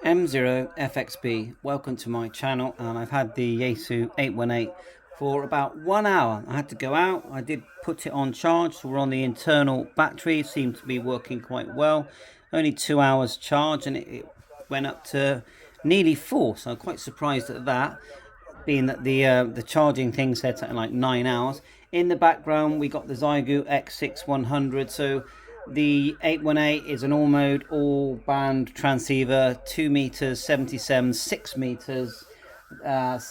M0FXB, welcome to my channel. And I've had the YAESU 818 for about 1 hour. I had to go out, I did put it on charge, so we're on the internal battery. It seemed to be working quite well. Only 2 hours charge and it went up to nearly 4, so I'm quite surprised at that, being that the charging thing said something like 9 hours. In the background we got the XIEGU X6100, so the 818 is an all mode, all band transceiver, 2 meters, 77, 6 meters, VHF,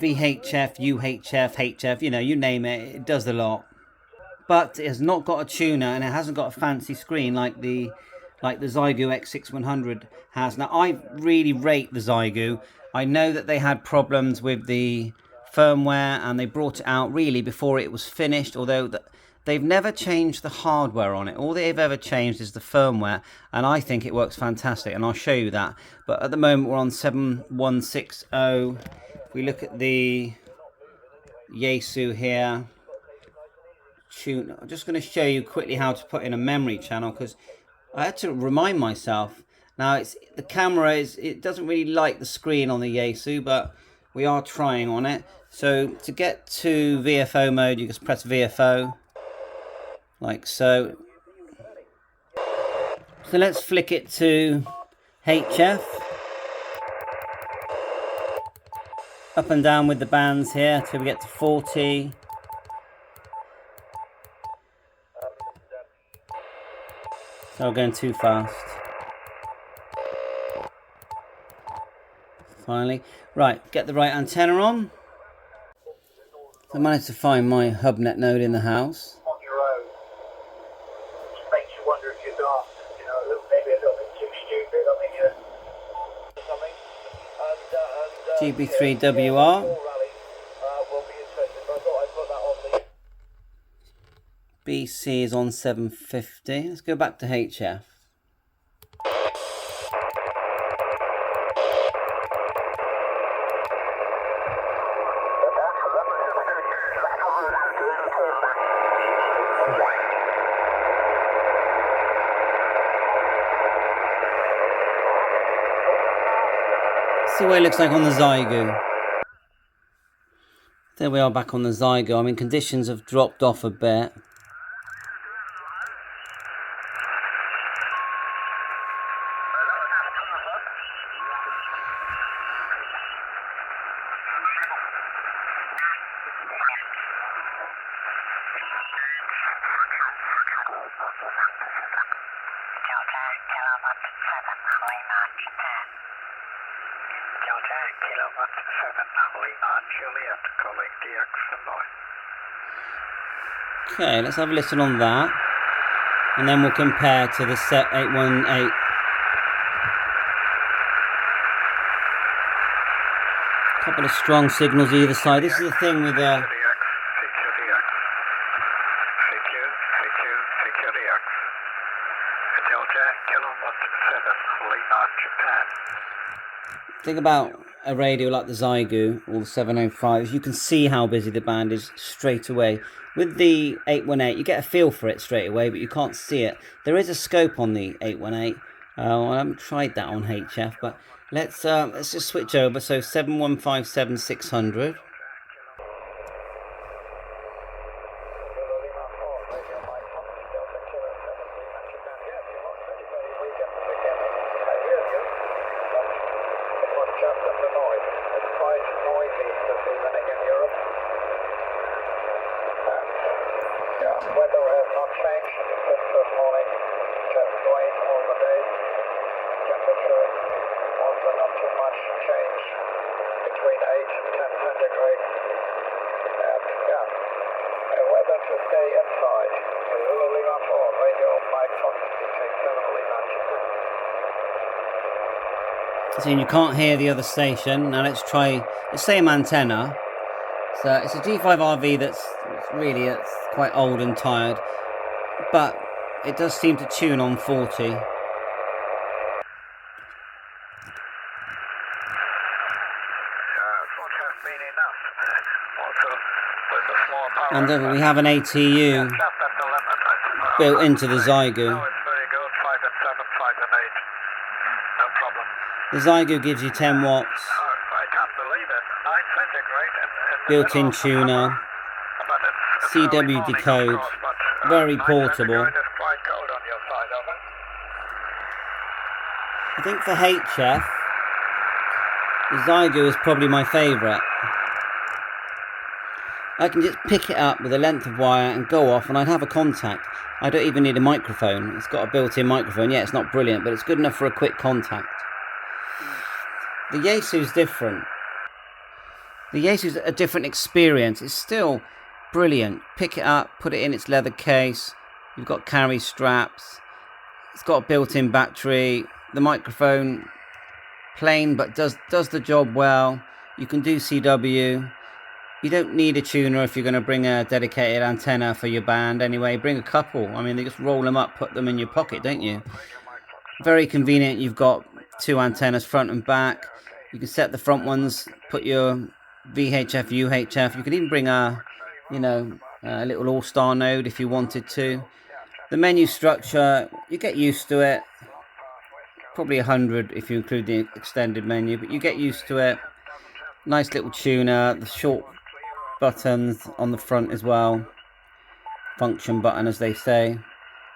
UHF, HF, you know, you name it, it does a lot. But it has not got a tuner and it hasn't got a fancy screen like the XIEGU X6100 has. Now I really rate the XIEGU. I know that they had problems with the firmware and they brought it out really before it was finished, although they've never changed the hardware on it. All they've ever changed is the firmware, and I think it works fantastic, and I'll show you that. But at the moment we're on 7160. If we look at the YAESU here, I'm just going to show you quickly how to put in a memory channel, because I had to remind myself. Now the camera it doesn't really like the screen on the YAESU, but we are trying on it. So to get to VFO mode, you just press VFO like so. So let's flick it to HF. Up and down with the bands here till we get to 40. So I'm going too fast. Finally. Right, get the right antenna on. I managed to find my HubNet node in the house. On your own, which makes you wonder if you're not, you know, maybe a little bit too stupid. I mean, something. GB3WR. BC is on 750. Let's go back to HF. See what it looks like on the XIEGU. There we are back on the XIEGU. I mean, conditions have dropped off a bit. Okay, let's have a listen on that, and then we'll compare to the set 818. A couple of strong signals either side. This is the thing with thing about a radio like the XIEGU or the 705, you can see how busy the band is straight away. With the 818, you get a feel for it straight away, but you can't see it. There is a scope on the 818. I haven't tried that on HF, but let's just switch over. So 7157-600. Weather has not changed since this morning. Just rain all the day. Temperature also not too much change, between 8 and 10 centigrade. And yeah, the weather to stay inside. Lima 4, radio 5 Fox, between 7 Lima Japan. So you can't hear the other station. Now let's try the same antenna. So it's a G5RV that's really quite old and tired, but it does seem to tune on 40. And then we have an ATU built into the XIEGU. no problem. The XIEGU gives you 10 watts. I can't believe it. 9 centigrade in Built-in tuner. But it's CW early morning, of decode. course, but, Very 9 portable. centigrade is quite cold on your side of it. I think for HF, the XIEGU is probably my favourite. I can just pick it up with a length of wire and go off, and I'd have a contact. I don't even need a microphone. It's got a built-in microphone. Yeah, it's not brilliant, but it's good enough for a quick contact. The YAESU is different. The YAESU is a different experience. It's still brilliant. Pick it up, put it in its leather case. You've got carry straps. It's got a built-in battery. The microphone, plain, but does the job well. You can do CW. You don't need a tuner if you're going to bring a dedicated antenna for your band anyway. Bring a couple. I mean, they just roll them up, put them in your pocket, don't you? Very convenient. You've got 2 antennas front and back. You can set the front ones, put your VHF, UHF. You can even bring a little all-star node if you wanted to. The menu structure, you get used to it. Probably 100 if you include the extended menu, but you get used to it. Nice little tuner. The short buttons on the front as well. Function button, as they say.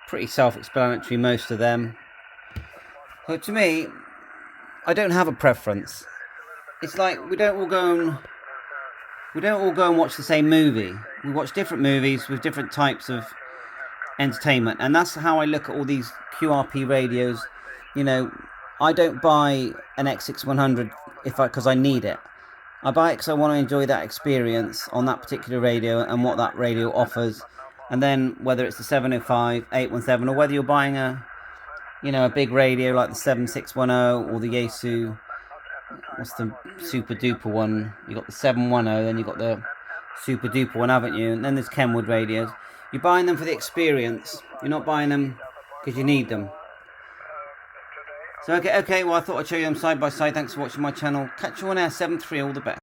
Pretty self-explanatory, most of them. So to me, I don't have a preference. It's like we don't all go and watch the same movie. We watch different movies with different types of entertainment, and that's how I look at all these QRP radios. You know, I don't buy an X6100 because I need it. I buy it because I want to enjoy that experience on that particular radio and what that radio offers. And then whether it's the 705, 817, or whether you're buying a big radio like the 7610 or the YAESU, what's the super duper one? You got the 710, then you got the super duper one, haven't you? And then there's Kenwood radios. You're buying them for the experience. You're not buying them because you need them. So okay, well I thought I'd show you them side by side. Thanks for watching my channel. Catch you on Air 73, all the best.